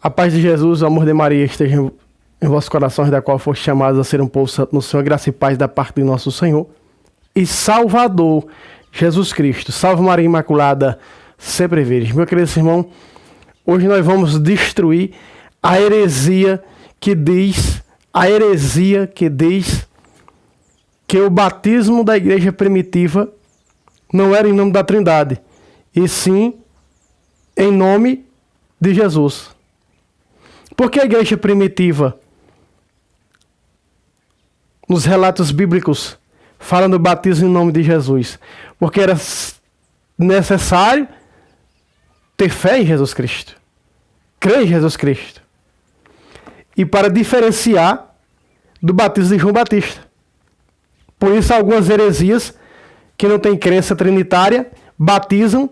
A paz de Jesus, o amor de Maria esteja em vossos corações, da qual foste chamados a ser um povo santo no Senhor, graça e paz da parte de nosso Senhor e Salvador, Jesus Cristo. Salve Maria Imaculada, sempre virgem. Meu querido irmão, hoje nós vamos destruir a heresia que diz que o batismo da igreja primitiva não era em nome da Trindade, e sim em nome de Jesus. Porque a igreja primitiva, nos relatos bíblicos, fala do batismo em nome de Jesus? Porque era necessário ter fé em Jesus Cristo, crer em Jesus Cristo. E para diferenciar do batismo de João Batista. Por isso, algumas heresias que não têm crença trinitária batizam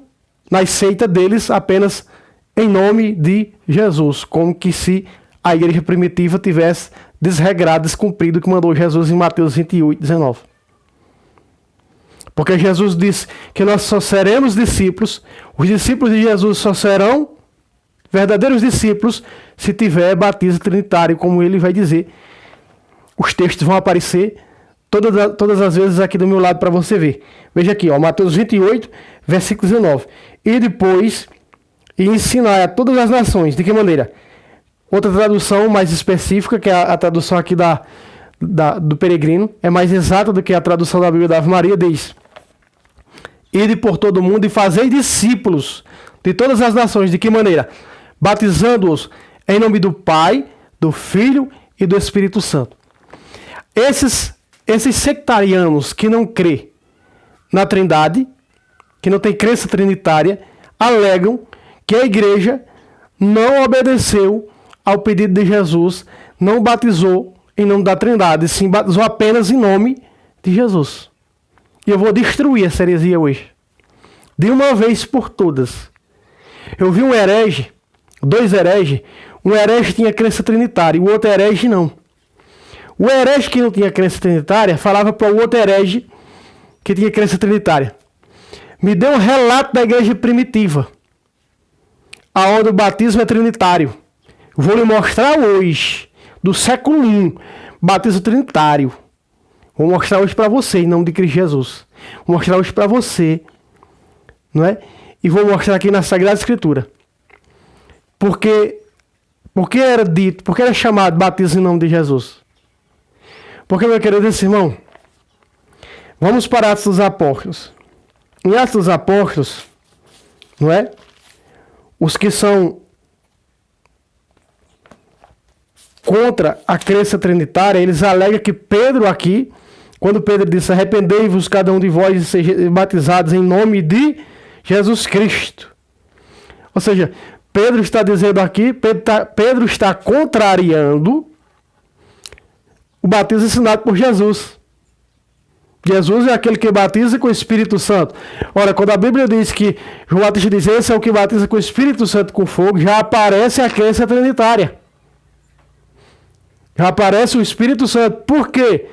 na seita deles apenas em nome de Jesus, como que se a igreja primitiva tivesse desregrado, descumprido o que mandou Jesus em Mateus 28, 19. Porque Jesus disse que nós só seremos discípulos, os discípulos de Jesus só serão verdadeiros discípulos se tiver batismo trinitário, como ele vai dizer. Os textos vão aparecer todas as vezes aqui do meu lado para você ver. Veja aqui, Mateus 28, versículo 19. E depois, e ensinar a todas as nações. De que maneira? Outra tradução mais específica, que é a tradução aqui do Peregrino, é mais exata do que a tradução da Bíblia da Ave Maria, diz: ide por todo o mundo e fazei discípulos de todas as nações. De que maneira? Batizando-os em nome do Pai, do Filho e do Espírito Santo. Esses sectarianos que não crê na Trindade, que não tem crença trinitária, alegam que a igreja não obedeceu ao pedido de Jesus, não batizou em nome da Trindade, sim batizou apenas em nome de Jesus. E eu vou destruir essa heresia hoje, de uma vez por todas. Eu vi um herege, dois hereges. Um herege tinha crença trinitária e o outro herege não. O herege que não tinha crença trinitária falava para o outro herege que tinha crença trinitária: me dê um relato da igreja primitiva, aonde o batismo é trinitário. Vou lhe mostrar hoje, do século I, batismo trinitário. Vou mostrar hoje para você, em nome de Cristo Jesus. Vou mostrar hoje para você, não é? E vou mostrar aqui na Sagrada Escritura. Porque era dito, porque era chamado batismo em nome de Jesus. Porque, meu querido irmão, vamos para Atos dos Apóstolos. Em Atos dos Apóstolos, não é? Os que são contra a crença trinitária, eles alegam que Pedro aqui, quando Pedro disse: arrependei-vos cada um de vós e sejam batizados em nome de Jesus Cristo. Ou seja, Pedro está dizendo aqui, Pedro está contrariando o batismo ensinado por Jesus. Jesus é aquele que batiza com o Espírito Santo. Ora, quando a Bíblia diz que João Batista diz: esse é o que batiza com o Espírito Santo com fogo, já aparece a crença trinitária. Já aparece o Espírito Santo. Por quê?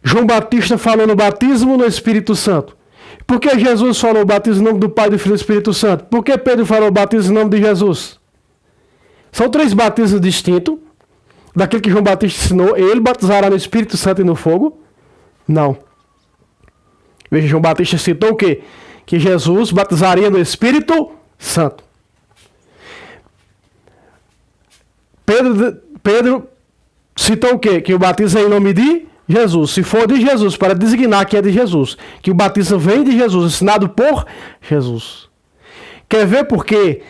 João Batista falou no batismo no Espírito Santo. Por que Jesus falou o batismo em nome do Pai, do Filho e do Espírito Santo? Por que Pedro falou o batismo em nome de Jesus? São três batismos distintos daquele que João Batista ensinou. Ele batizará no Espírito Santo e no fogo? Não. Veja, João Batista citou o quê? Que Jesus batizaria no Espírito Santo. Pedro citou o quê? Que o batismo é em nome de Jesus. Se for de Jesus, para designar que é de Jesus. Que o batismo vem de Jesus, ensinado por Jesus. Quer ver por que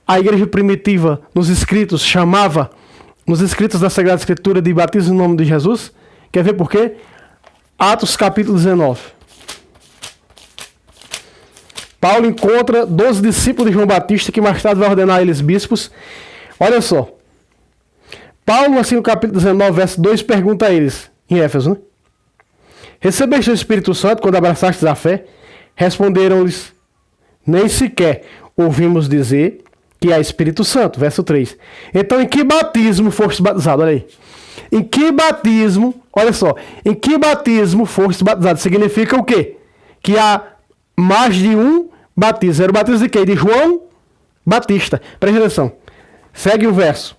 a igreja primitiva, nos escritos, chamava, nos escritos da Sagrada Escritura, de batismo em nome de Jesus? Quer ver por quê? Atos capítulo 19. Paulo encontra 12 discípulos de João Batista, que mais tarde vai ordenar eles bispos. Olha só. Paulo, assim no capítulo 19, verso 2, pergunta a eles, em Éfeso, né? Recebeste o Espírito Santo quando abraçastes a fé? Responderam-lhes: nem sequer ouvimos dizer que há Espírito Santo. Verso 3. Então, em que batismo foste batizado? Olha aí. Em que batismo, olha só, em que batismo foste batizado? Significa o quê? Que há mais de um batismo. Era o batismo de quem? De João Batista. Presta atenção. Segue o verso.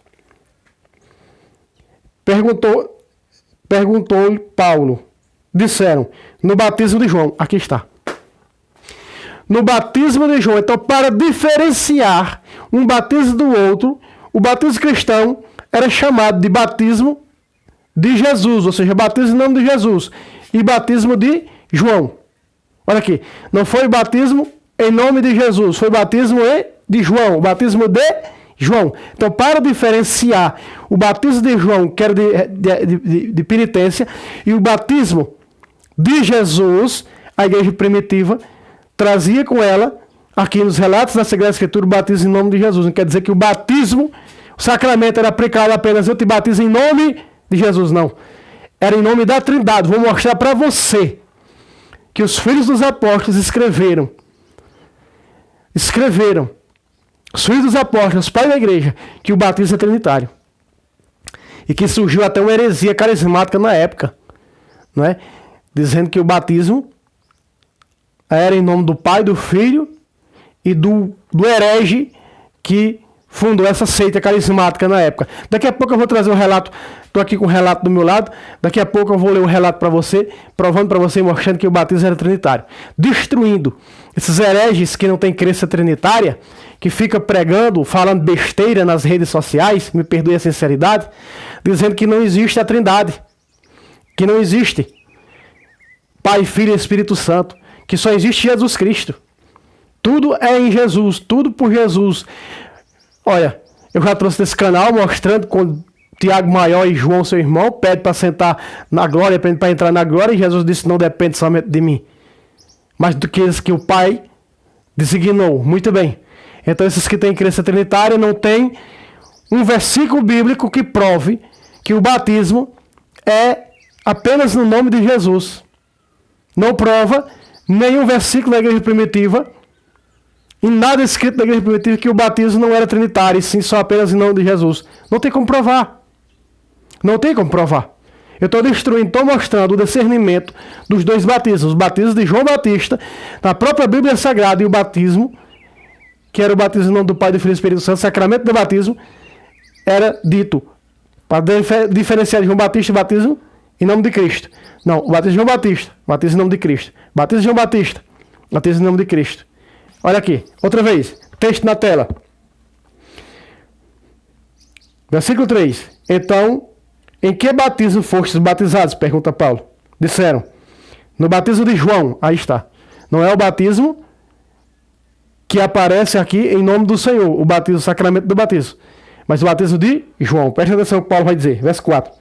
Perguntou-lhe Paulo. Disseram, no batismo de João. Aqui está. No batismo de João. Então, para diferenciar um batismo do outro, o batismo cristão era chamado de batismo de Jesus, ou seja, batismo em nome de Jesus, e batismo de João. Olha aqui, não foi batismo em nome de Jesus, foi batismo de João, batismo de João. Então, para diferenciar o batismo de João, que era de penitência, e o batismo de Jesus, a igreja primitiva trazia com ela, aqui nos relatos da Sagrada Escritura, o batismo em nome de Jesus. Não quer dizer que o batismo, o sacramento era aplicado apenas eu te batizo em nome de Jesus, não. Era em nome da Trindade. Vou mostrar para você que os filhos dos apóstolos escreveram. Os filhos dos apóstolos, os pais da igreja, que o batismo é trinitário. E que surgiu até uma heresia carismática na época, não é? Dizendo que o batismo era em nome do Pai, do Filho e do herege que fundou essa seita carismática na época. Daqui a pouco eu vou trazer um relato, estou aqui com o relato do meu lado, daqui a pouco eu vou ler um relato para você, provando para você e mostrando que o batismo era trinitário. Destruindo esses hereges que não têm crença trinitária, que fica pregando, falando besteira nas redes sociais, me perdoe a sinceridade, dizendo que não existe a Trindade, que não existe Pai, Filho e Espírito Santo, que só existe Jesus Cristo. Tudo é em Jesus, tudo por Jesus. Olha, eu já trouxe desse canal mostrando quando Tiago Maior e João, seu irmão, pede para sentar na glória, pede para entrar na glória, e Jesus disse, não depende somente de mim, mas do que o Pai designou. Muito bem. Então esses que têm crença trinitária não têm um versículo bíblico que prove que o batismo é apenas no nome de Jesus. Não prova nenhum versículo da igreja primitiva, e nada escrito da igreja primitiva que o batismo não era trinitário, e sim só apenas em nome de Jesus. Não tem como provar. Não tem como provar. Eu estou destruindo, estou mostrando o discernimento dos dois batismos. Os batismos de João Batista, na própria Bíblia Sagrada, e o batismo, que era o batismo em nome do Pai, do Filho e do Espírito Santo, o sacramento do batismo, era dito, para diferenciar de João Batista, o batismo em nome de Cristo. Não, o batismo de João Batista, batismo em nome de Cristo. Batismo de João Batista, batismo em nome de Cristo. Olha aqui, outra vez, texto na tela. Versículo 3. Então, em que batismo fostes batizados? Pergunta Paulo. Disseram, no batismo de João. Aí está. Não é o batismo que aparece aqui em nome do Senhor, o batismo, o sacramento do batismo, mas o batismo de João. Preste atenção no que Paulo vai dizer, verso 4.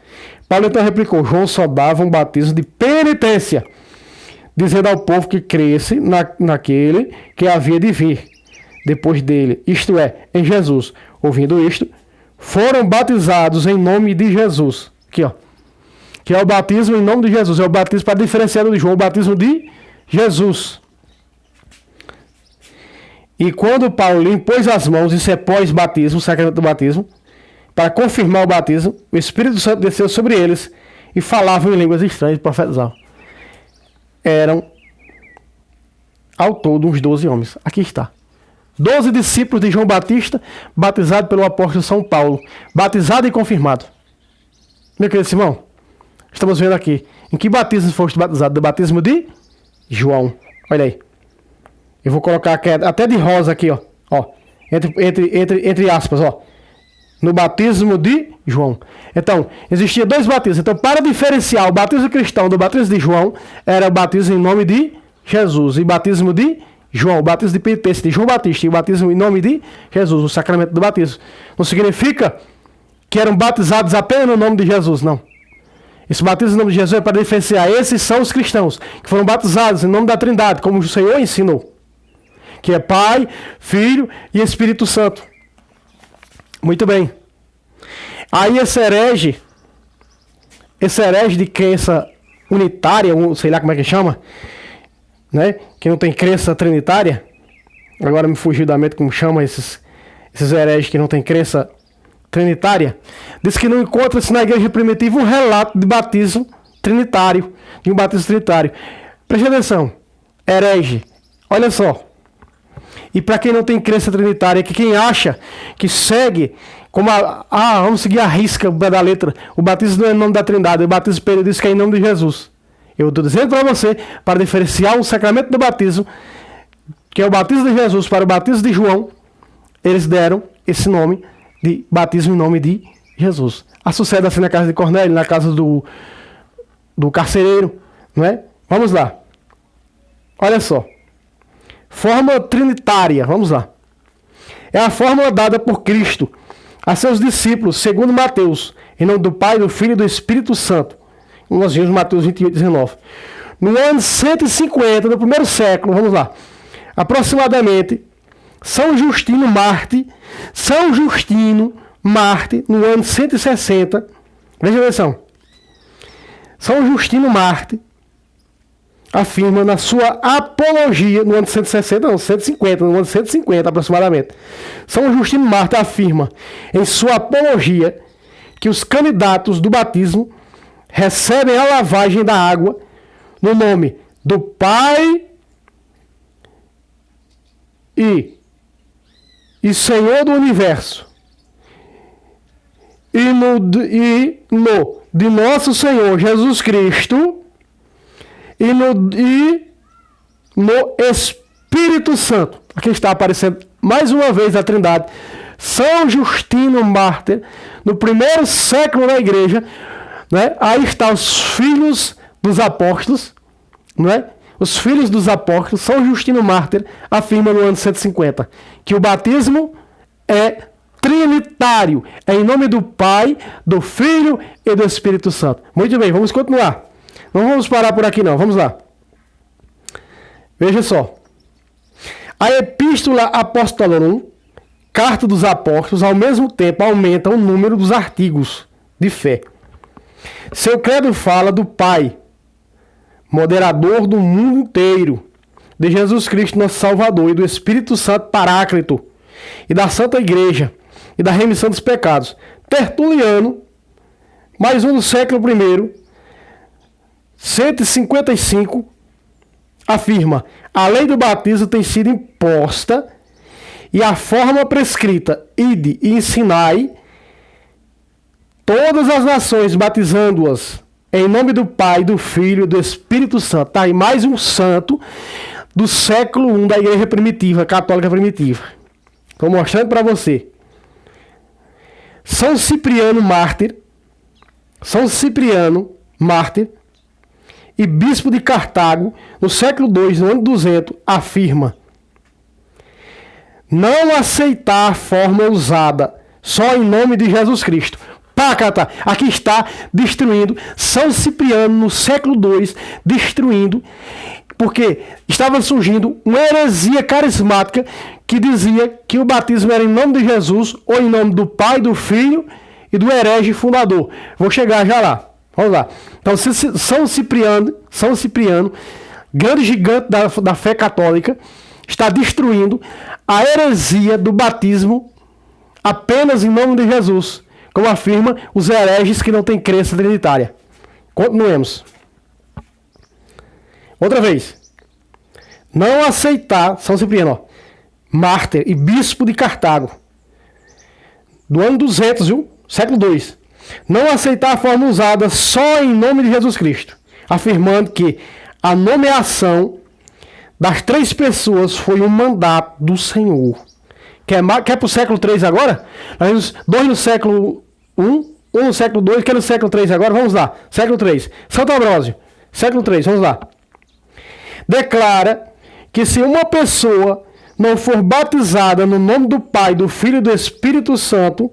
Paulo então replicou, João só dava um batismo de penitência, dizendo ao povo que cresce naquele que havia de vir depois dele, isto é, em Jesus. Ouvindo isto, foram batizados em nome de Jesus. Aqui, ó. Que é o batismo em nome de Jesus. É o batismo, para diferenciar do de João, o batismo de Jesus. E quando Paulo impôs as mãos, isso é pós-batismo, o sacramento do batismo, para confirmar o batismo, o Espírito Santo desceu sobre eles e falavam em línguas estranhas e profetizavam. Eram, ao todo, uns 12 homens. Aqui está. 12 discípulos de João Batista, batizados pelo apóstolo São Paulo. Batizado e confirmado. Meu querido irmão, estamos vendo aqui. Em que batismo foste batizado? Do batismo de João. Olha aí. Eu vou colocar aqui, até de rosa aqui, ó. Entre aspas, ó. No batismo de João. Então, existia dois batismos. Então, para diferenciar o batismo cristão do batismo de João, era o batismo em nome de Jesus. E o batismo de João, o batismo de penitência de João Batista. E o batismo em nome de Jesus, o sacramento do batismo. Não significa que eram batizados apenas no nome de Jesus, não. Esse batismo em nome de Jesus é para diferenciar. Esses são os cristãos que foram batizados em nome da Trindade, como o Senhor ensinou. Que é Pai, Filho e Espírito Santo. Muito bem. Aí esse herege de crença unitária, sei lá como é que chama, né? Que não tem crença trinitária. Agora me fugiu da mente como chama esses hereges que não tem crença trinitária. Diz que não encontra-se na igreja primitiva um relato de batismo trinitário, de um batismo trinitário. Preste atenção, herege, olha só. E para quem não tem crença trinitária, que quem acha que segue, como vamos seguir a risca da letra, o batismo não é em nome da Trindade, o batismo Pedro diz que é em nome de Jesus. Eu estou dizendo para você, para diferenciar o sacramento do batismo, que é o batismo de Jesus, para o batismo de João, eles deram esse nome de batismo em nome de Jesus. Sucede assim na casa de Cornélio, na casa do carcereiro, não é? Vamos lá. Olha só. Fórmula trinitária, vamos lá. É a fórmula dada por Cristo a seus discípulos, segundo Mateus, em nome do Pai, do Filho e do Espírito Santo. Nós vimos Mateus 28, 19. No ano 150 do primeiro século, vamos lá, aproximadamente, São Justino Marte, no ano 160, veja a atenção, São Justino Marte afirma na sua apologia, no ano 160, não, 150, no ano 150 aproximadamente, São Justino Marte afirma em sua apologia que os candidatos do batismo recebem a lavagem da água no nome do Pai e Senhor do Universo e no de nosso Senhor Jesus Cristo e no Espírito Santo. Aqui está aparecendo mais uma vez a Trindade. São Justino Mártir, no primeiro século da igreja, né? Aí está os filhos dos apóstolos, não é? Os filhos dos apóstolos, São Justino Mártir, afirma no ano 150 que o batismo é trinitário, é em nome do Pai, do Filho e do Espírito Santo. Muito bem, vamos continuar. Não vamos parar por aqui não, vamos lá. Veja só. A Epístola Apostolorum, Carta dos Apóstolos, ao mesmo tempo aumenta o número dos artigos de fé. Seu credo fala do Pai, moderador do mundo inteiro, de Jesus Cristo, nosso Salvador, e do Espírito Santo Paráclito, e da Santa Igreja, e da remissão dos pecados. Tertuliano, mais um do século I, 155, afirma: a lei do batismo tem sido imposta e a forma prescrita, ide e ensinai todas as nações, batizando-as em nome do Pai, do Filho e do Espírito Santo. Tá aí mais um santo do século I da igreja primitiva, católica primitiva. Estou mostrando para você. São Cipriano Mártir e bispo de Cartago, no século II, no ano 200, afirma: não aceitar a forma usada só em nome de Jesus Cristo. Pacata, aqui está destruindo São Cipriano no século II, destruindo, porque estava surgindo uma heresia carismática que dizia que o batismo era em nome de Jesus ou em nome do Pai, do Filho e do herege fundador. Vou chegar já lá. Vamos lá. Então, São Cipriano, grande gigante da fé católica, está destruindo a heresia do batismo apenas em nome de Jesus, como afirma os hereges que não têm crença trinitária. Continuemos. Outra vez. Não aceitar, São Cipriano, mártir e bispo de Cartago, do ano 200, viu? Século II. Não aceitar a forma usada só em nome de Jesus Cristo, afirmando que a nomeação das três pessoas foi um mandato do Senhor. Quer para o século III agora? Nós dois no século I, um no século II, quer no século III agora? Vamos lá. Século III. Santo Ambrósio, século III, vamos lá. Declara que se uma pessoa não for batizada no nome do Pai, do Filho e do Espírito Santo,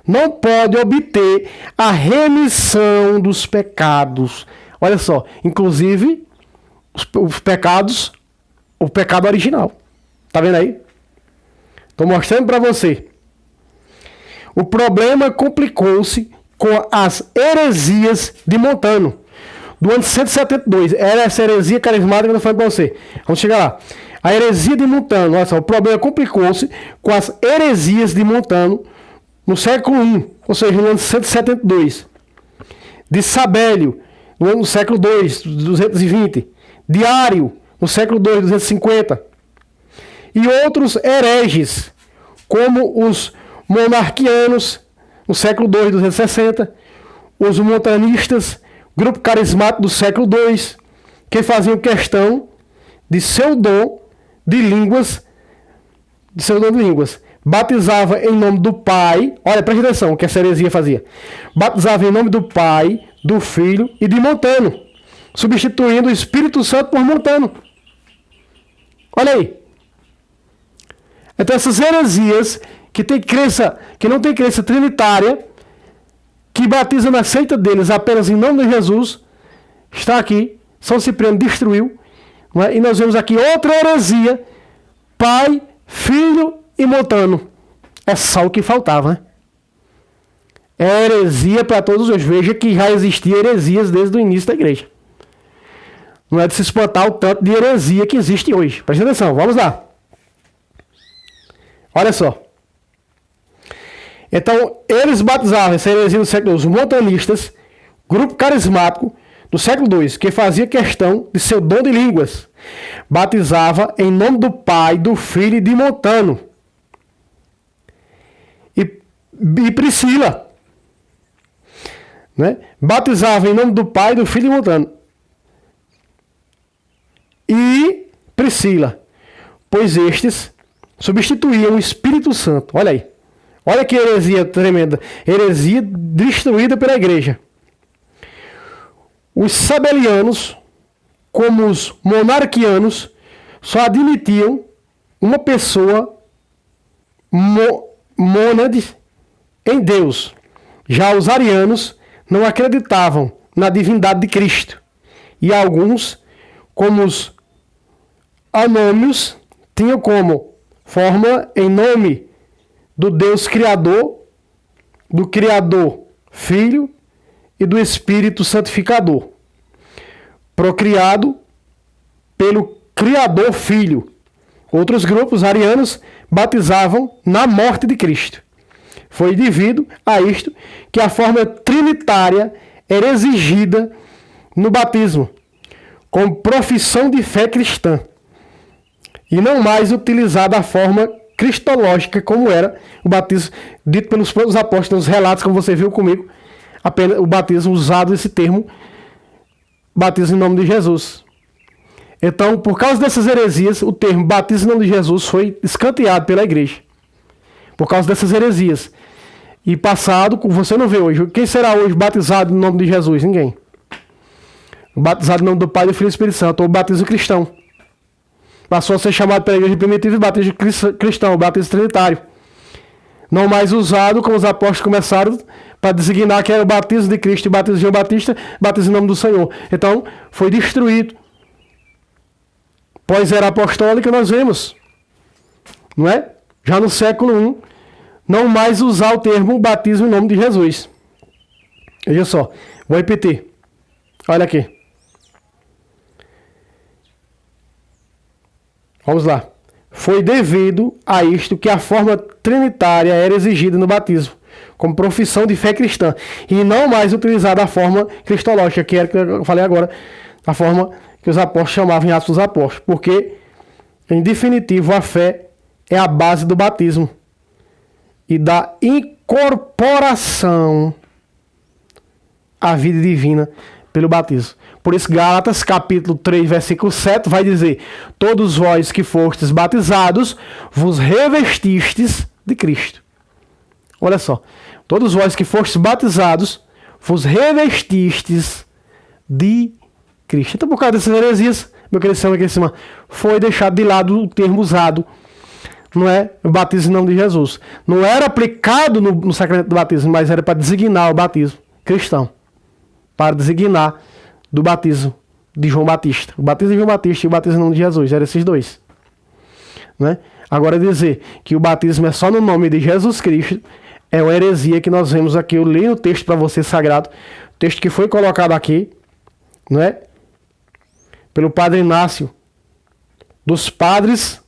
não pode obter a remissão dos pecados. Olha só, inclusive os pecados, o pecado original. Tá vendo aí? Estou mostrando para você. O problema complicou-se com as heresias de Montano, do ano 172. Era essa heresia carismática que eu falei para você. Vamos chegar lá. A heresia de Montano. Olha só, o problema complicou-se com as heresias de Montano no século I, ou seja, no ano 172. De Sabélio, no século II, 220. De Ário, no século II, 250. e outros hereges, como os monarquianos, no século II, 260, os montanistas, grupo carismático do século II, que faziam questão de seu dom de línguas, batizava em nome do Pai. Olha, preste atenção o que essa heresia fazia. Batizava em nome do Pai, do Filho e de Montano, substituindo o Espírito Santo por Montano. Olha aí. Então essas heresias que não tem crença trinitária, que batizam na seita deles apenas em nome de Jesus, está aqui. São Cipriano destruiu. Não é? E nós vemos aqui outra heresia, Pai, Filho e Montano. É só o que faltava, né? É heresia para todos os. Veja que já existia heresias desde o início da igreja. Não é de se espantar o tanto de heresia que existe hoje. Presta atenção, vamos lá. Olha só. Então, eles batizavam essa heresia do século II, os montanistas, grupo carismático do século II, que fazia questão de seu dom de línguas. Batizava em nome do Pai, do Filho e de Montano. E Priscila. Né? Batizava em nome do Pai, do Filho e de Montano. E Priscila. Pois estes substituíam o Espírito Santo. Olha aí. Olha que heresia tremenda. Heresia destruída pela igreja. Os sabelianos, como os monarquianos, só admitiam uma pessoa mônade em Deus. Já os arianos não acreditavam na divindade de Cristo. E alguns, como os anômios, tinham como forma em nome do Deus Criador, do Criador Filho e do Espírito Santificador, procriado pelo Criador Filho. Outros grupos arianos batizavam na morte de Cristo. Foi devido a isto que a forma trinitária era exigida no batismo, como profissão de fé cristã, e não mais utilizada a forma cristológica, como era o batismo dito pelos próprios apóstolos, nos relatos, como você viu comigo, apenas o batismo usado esse termo, batismo em nome de Jesus. Então, por causa dessas heresias, o termo batismo em nome de Jesus foi escanteado pela igreja. Por causa dessas heresias. E passado, você não vê hoje. Quem será hoje batizado em nome de Jesus? Ninguém. Batizado em nome do Pai, do Filho e do Espírito Santo, ou batismo cristão. Passou a ser chamado pela igreja primitiva de batismo cristão, batismo trinitário. Não mais usado, como os apóstolos começaram, para designar que era o batismo de Cristo e batismo de João Batista, batismo em nome do Senhor. Então, foi destruído. Pós-era apostólica, nós vemos, não é? Já no século I, não mais usar o termo batismo em nome de Jesus. Veja só, vou repetir. Olha aqui. Vamos lá. Foi devido a isto que a forma trinitária era exigida no batismo, como profissão de fé cristã, e não mais utilizada a forma cristológica, que era que eu falei agora, a forma que os apóstolos chamavam em Atos dos Apóstolos, porque, em definitivo, a fé é a base do batismo e da incorporação à vida divina pelo batismo. Por isso, Gálatas, capítulo 3, versículo 7, vai dizer: todos vós que fostes batizados, vos revestistes de Cristo. Olha só. Todos vós que fostes batizados, vos revestistes de Cristo. Então, por causa dessas heresias, meu querido irmão aqui em cima, foi deixado de lado o termo usado, não é? O batismo em nome de Jesus. Não era aplicado no sacramento do batismo, mas era para designar o batismo cristão. Para designar do batismo de João Batista. O batismo de João Batista e o batismo em nome de Jesus. Eram esses dois. Né? Agora, dizer que o batismo é só no nome de Jesus Cristo é uma heresia que nós vemos aqui. Eu li no texto para você sagrado. O texto que foi colocado aqui, não é? Pelo padre Inácio, dos padres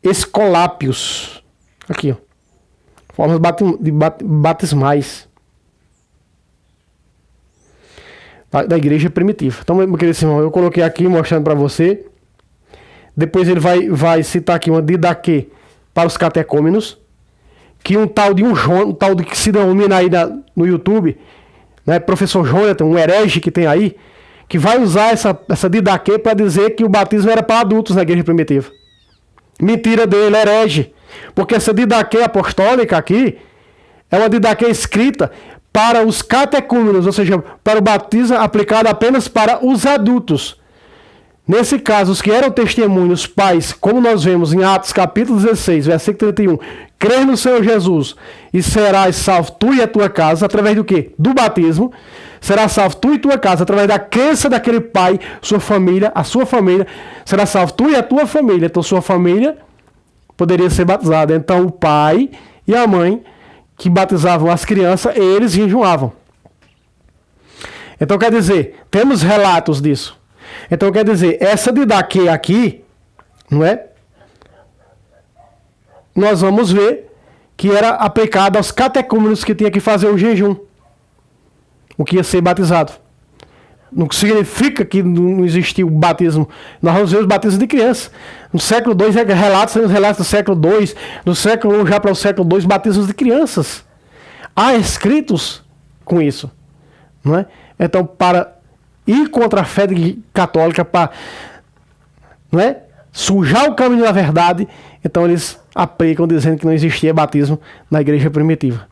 escolápios. Aqui, ó. Formas batismais da igreja primitiva. Então, meu querido irmão, eu coloquei aqui mostrando para você Depois ele vai citar aqui uma didaquê para os catecúmenos, que um tal de um tal de que se denomina aí no YouTube, né, professor Jonathan, um herege que tem aí, que vai usar essa didaquê para dizer que o batismo era para adultos na igreja primitiva. Mentira dele, herege. Porque essa didaquê apostólica aqui é uma didaquê escrita para os catecúmenos, ou seja, para o batismo aplicado apenas para os adultos. Nesse caso, os que eram testemunhos, pais, como nós vemos em Atos capítulo 16, versículo 31, crê no Senhor Jesus e serás salvo tu e a tua casa, através do quê? Do batismo. Será salvo tu e tua casa, através da crença daquele pai, sua família, a sua família. Será salvo tu e a tua família. Então, sua família poderia ser batizada. Então, o pai e a mãe que batizavam as crianças, eles jejuavam. Então, quer dizer, temos relatos disso. Então, quer dizer, essa didaquê aqui, não é? Nós vamos ver que era aplicada aos catecúmenos que tinha que fazer o jejum. O que ia ser batizado. Não significa que não existiu batismo. Nós vamos ver os batismos de criança. No século II, relatos do século II, do século I já para o século II, batismos de crianças. Há escritos com isso. Não é? Então, para ir contra a fé católica, para, não é, sujar o caminho da verdade, então eles aplicam dizendo que não existia batismo na igreja primitiva.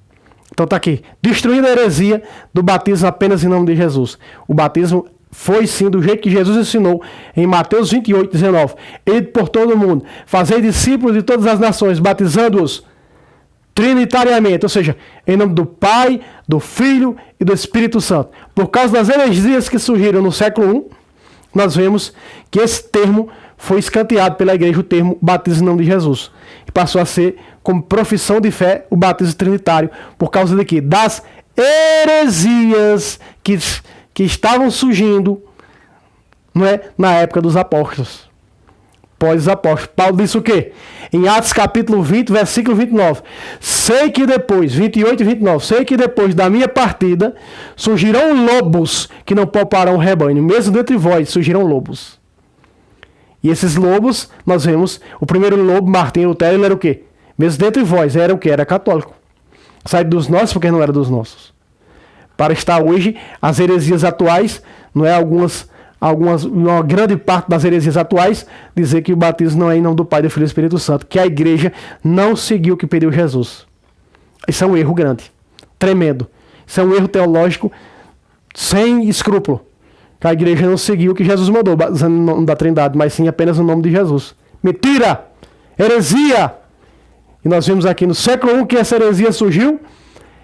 Então está aqui, destruindo a heresia do batismo apenas em nome de Jesus. O batismo foi sim do jeito que Jesus ensinou em Mateus 28, 19. Ide por todo o mundo, fazei discípulos de todas as nações, batizando-os trinitariamente, ou seja, em nome do Pai, do Filho e do Espírito Santo. Por causa das heresias que surgiram no século I, nós vemos que esse termo foi escanteado pela igreja, o termo batismo em nome de Jesus. E passou a ser, como profissão de fé, o batismo trinitário, por causa de quê? Das heresias que estavam surgindo, não é, na época dos apóstolos. Pós os apóstolos. Paulo disse o quê? Em Atos capítulo 20, versículo 29. Sei que depois, 28 e 29, sei que depois da minha partida surgirão lobos que não pouparão o rebanho. Mesmo dentre vós surgirão lobos. E esses lobos, nós vemos, o primeiro lobo, Martinho Lutero, ele era o quê? Mesmo dentre vós, era o quê? Era católico. Sai dos nossos porque não era dos nossos. Para estar hoje, as heresias atuais, não é uma grande parte das heresias atuais, dizer que o batismo não é em nome do Pai, do Filho e do Espírito Santo, que a igreja não seguiu o que pediu Jesus. Isso é um erro grande, tremendo. Isso é um erro teológico sem escrúpulo. Que a igreja não seguiu o que Jesus mandou, batizando no nome da Trindade, mas sim apenas no nome de Jesus. Mentira! Heresia! E nós vimos aqui no século I que essa heresia surgiu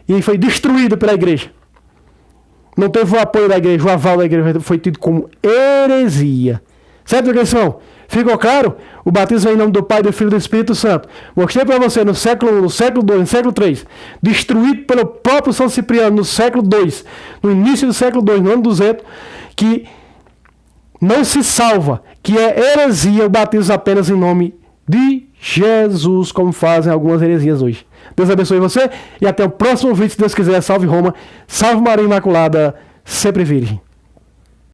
e foi destruída pela igreja. Não teve o apoio da igreja, o aval da igreja foi tido como heresia. Certo, questão? Ficou claro? O batismo é em nome do Pai, do Filho e do Espírito Santo. Mostrei para você no século I, no século II, no século III, destruído pelo próprio São Cipriano no século II, no início do século II, no ano 200, que não se salva, que é heresia o batismo apenas em nome de Jesus, como fazem algumas heresias hoje. Deus abençoe você e até o próximo vídeo, se Deus quiser. Salve Roma, salve Maria Imaculada, sempre virgem.